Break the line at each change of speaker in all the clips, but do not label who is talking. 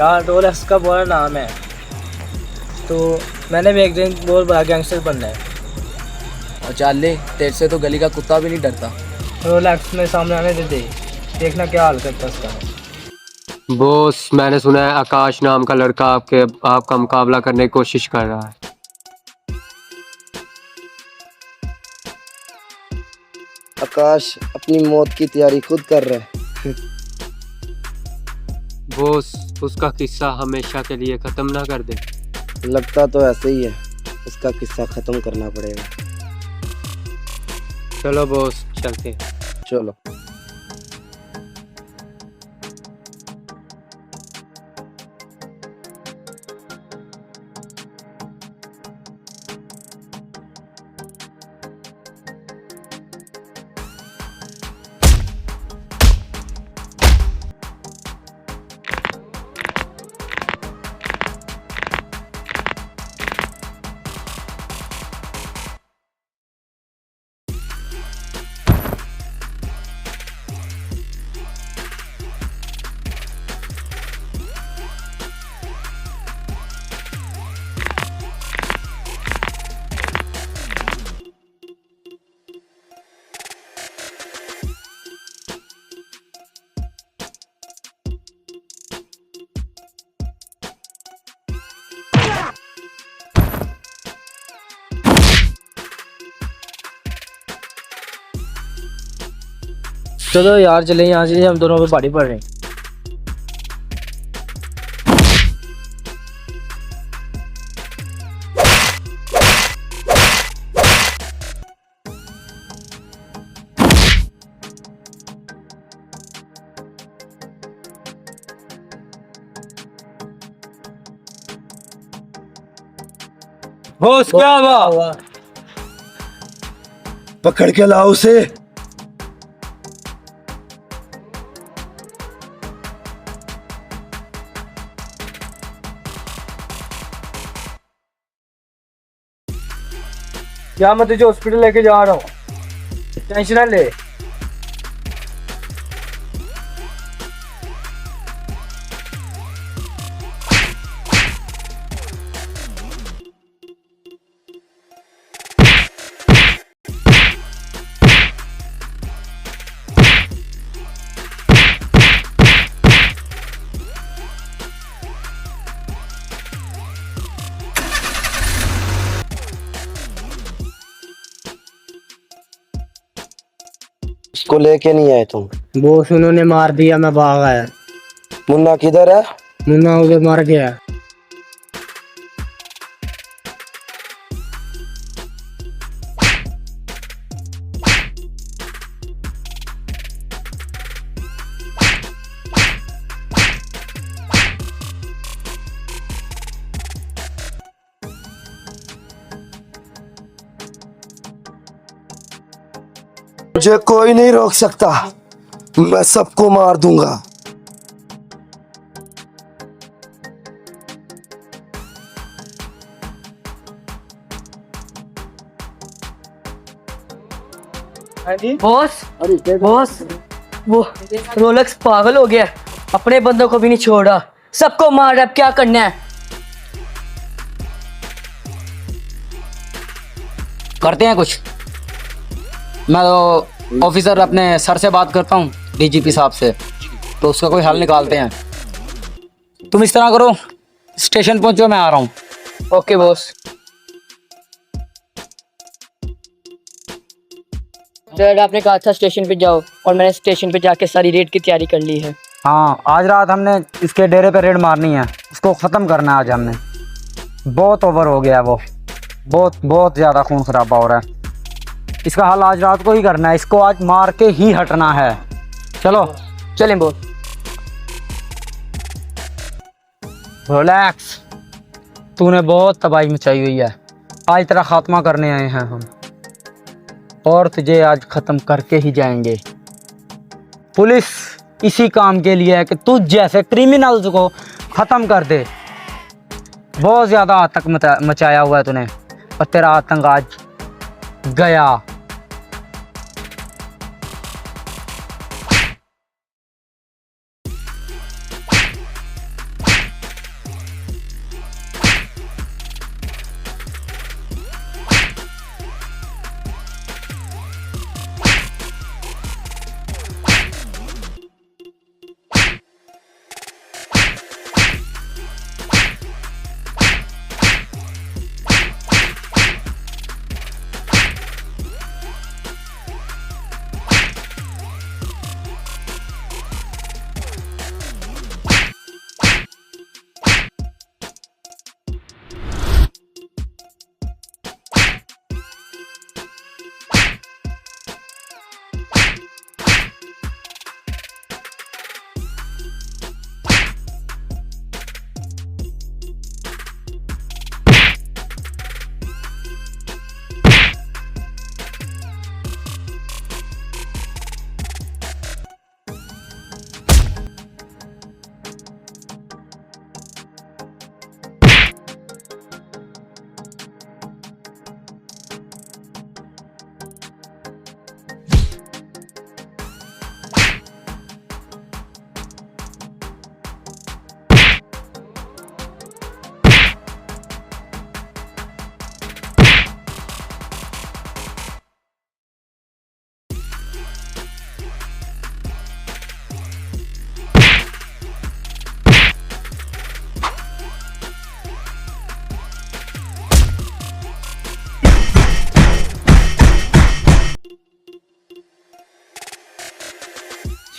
यार रोलेक्स का पूरा नाम है, तो मैंने भी एक दिन बहुत बड़ा गैंगस्टर बनना है।
और चल ले, तेरे से तो गली का कुत्ता भी नहीं डरता।
रोलेक्स में सामने आने दे, देखना क्या हाल करता है उसका।
बॉस, मैंने सुना है आकाश नाम का लड़का आपका मुकाबला करने की कोशिश कर रहा है।
आकाश अपनी मौत की तैयारी खुद कर रहा है।
बॉस, उसका किस्सा हमेशा के लिए खत्म ना कर दे।
लगता तो ऐसे ही है, उसका किस्सा खत्म करना पड़ेगा।
चलो बॉस, चलते हैं।
चलो।
चलो यार चले यहाँ से, हम दोनों पे भारी पड़ रहे हैं।
बॉस, क्या हुआ?
पकड़ के लाओ उसे।
क्या मैं तुझे हॉस्पिटल लेके जा रहा हूँ, टेंशन ना ले।
उसको लेके नहीं आए तुम?
बॉस उन्होंने मार दिया, मैं भाग आया।
मुन्ना किधर है?
मुन्ना उधर मर गया।
मुझे कोई नहीं रोक सकता, मैं सबको मार दूंगा।
बॉस बॉस, वो रोलेक्स पागल हो गया, अपने बंदों को भी नहीं छोड़ा, सबको मार रहा है। अब क्या करना है?
करते हैं कुछ। मैं तो ऑफिसर अपने सर से बात करता हूँ, डीजीपी साहब से, तो उसका कोई हल निकालते हैं। तुम इस तरह करो, स्टेशन पहुंचो, मैं आ रहा हूँ।
Okay boss. सर आपने कहा था स्टेशन पे जाओ, और मैंने स्टेशन पे जाके सारी रेड की तैयारी कर ली है।
हाँ, आज रात हमने इसके डेरे पे रेड मारनी है, उसको ख़त्म करना है आज हमने। बहुत ओवर हो गया है वो, बहुत ज़्यादा खून खराबा हो रहा है। इसका हल आज रात को ही करना है, इसको आज मार के ही हटना है। चलो
चलें बॉस।
रिलैक्स, तूने बहुत तबाही मचाई हुई है, आज तेरा खात्मा करने आए हैं हम, और तुझे आज ख़त्म करके ही जाएंगे। पुलिस इसी काम के लिए है कि तुझ जैसे क्रिमिनल्स को ख़त्म कर दे। बहुत ज़्यादा आतंक मचाया हुआ है तूने, और तेरा आतंक आज गया।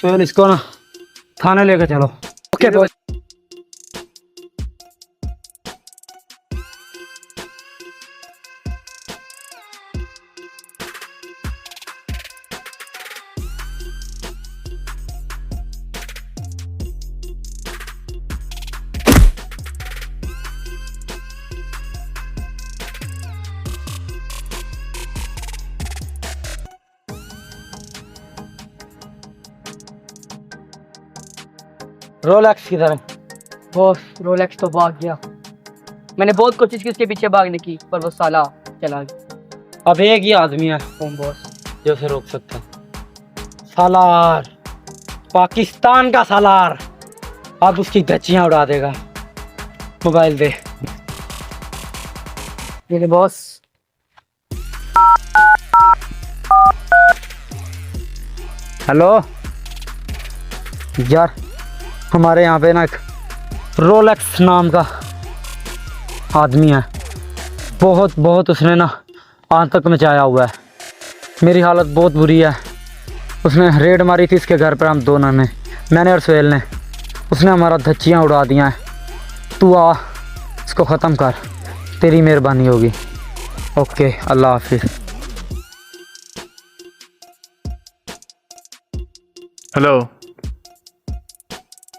सुहेल इसको ना थाने लेकर चलो। Okay boss. रोलेक्स किधर है?
बॉस रोलेक्स तो भाग गया। मैंने बहुत कोशिश की उसके पीछे भागने की, पर वो साला चला गया।
अब एक ही आदमी है
कौन बॉस?
जो उसे रोक सकता है। सालार, पाकिस्तान का सालार। अब उसकी धज्जियां उड़ा देगा। मोबाइल दे।
ये ले बॉस।
हेलो यार, हमारे यहाँ पे ना एक रोलेक्स नाम का आदमी है। बहुत उसने ना आतंक मचाया हुआ है। मेरी हालत बहुत बुरी है। उसने रेड मारी थी इसके घर पर, हम दोनों ने, मैंने और सुहेल ने। उसने हमारा धज्जियाँ उड़ा दिया है। तू आ, इसको ख़त्म कर, तेरी मेहरबानी होगी। ओके, अल्लाह हाफिज़।
हेलो,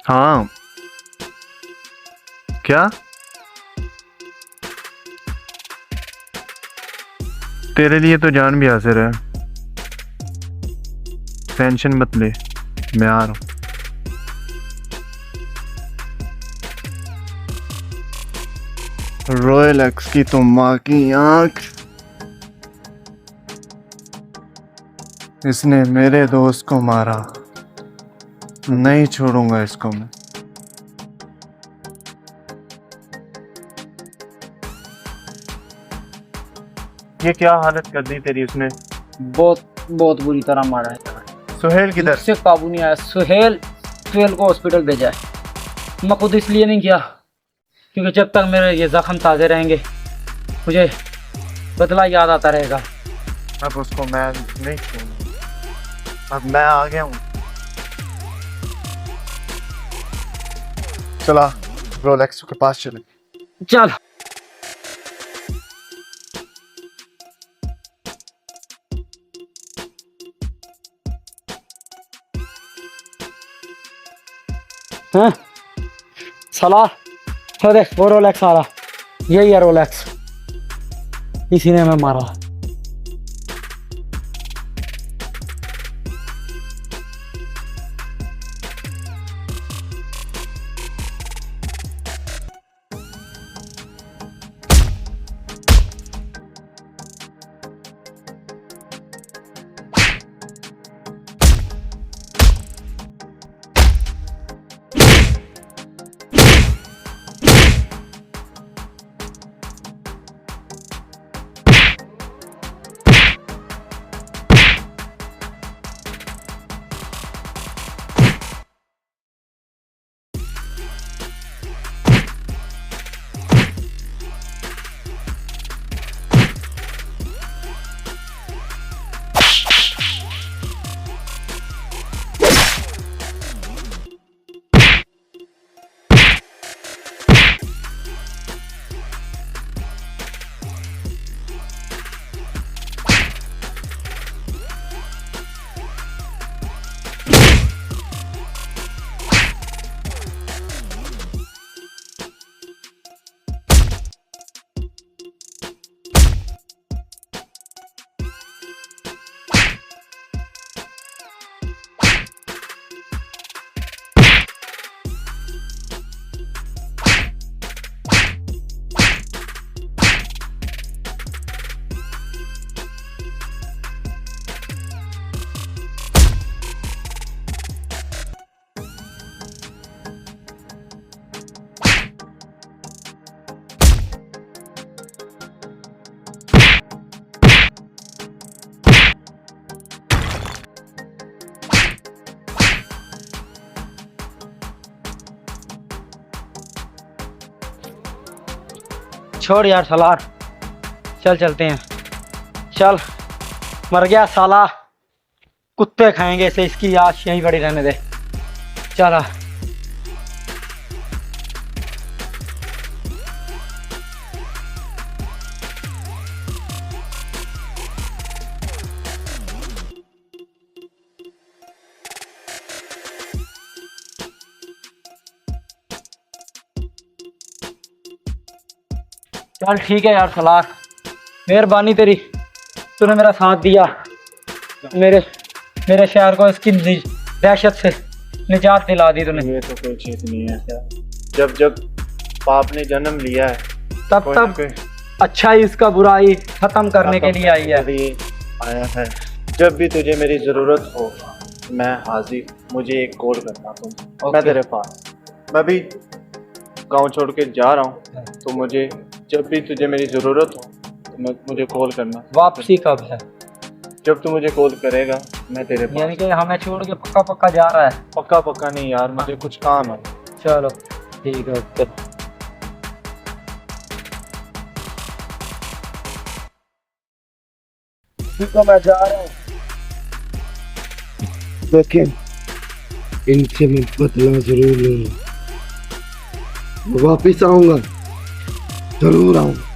हाँ क्या? तेरे लिए तो जान भी हाजिर है, टेंशन मत ले, मैं आ रहा हूँ। रोलेक्स की तो माँ की आंख, इसने मेरे दोस्त को मारा, नहीं छोड़ूंगा इसको मैं। ये क्या हालत कर दी तेरी उसने?
बहुत बुरी तरह मारा है।
सुहेल किधर?
से काबू नहीं आया। सुहेल को हॉस्पिटल भेजा है। मैं खुद इसलिए नहीं किया क्योंकि जब तक मेरे ये जख्म ताज़े रहेंगे मुझे बदला याद आता रहेगा।
अब उसको मैं नहीं छोड़ूंगा, अब मैं आ गया हूँ। चला रोलेक्स के पास चले।
चल। हाँ साला, वो देख, वो रोलेक्स आ रहा, यही है रोलेक्स, इसी ने हमें मारा। छोड़ यार सालार, चल चलते हैं। चल, मर गया साला। कुत्ते खाएंगे इसे, इसकी आश यहीं पड़ी रहने दे। चला चल ठीक है यार सलार, मेहरबानी तेरी, तूने मेरा साथ दिया, मेरे शहर को इसकी दहशत से निजात दिला दी तूने।
ये तो कोई चीज नहीं है। जब जब पाप ने जन्म लिया है
तब
कोई ना
तब
कोई
अच्छाई इसका बुराई खत्म करने के लिए आई है।
लिए आया है। जब भी तुझे मेरी जरूरत हो मैं हाजिर, मुझे एक कॉल करना तुम, मैं तेरे पास। मैं भी गांव छोड़ के जा रहा हूँ, तो मुझे जब भी तुझे मेरी ज़रूरत हो तो मुझे कॉल करना।
वापसी कब है?
जब तू मुझे कॉल करेगा मैं तेरे पास।
यानी कि हमें छोड़ के पक्का पक्का जा रहा है?
पक्का पक्का नहीं यार, मुझे कुछ काम है।
चलो ठीक है, ओके।
तो मैं जा रहा हूँ, लेकिन इनसे मैं बदला जरूर लूंगा। वापिस आऊंगा, जरूर आऊंगा।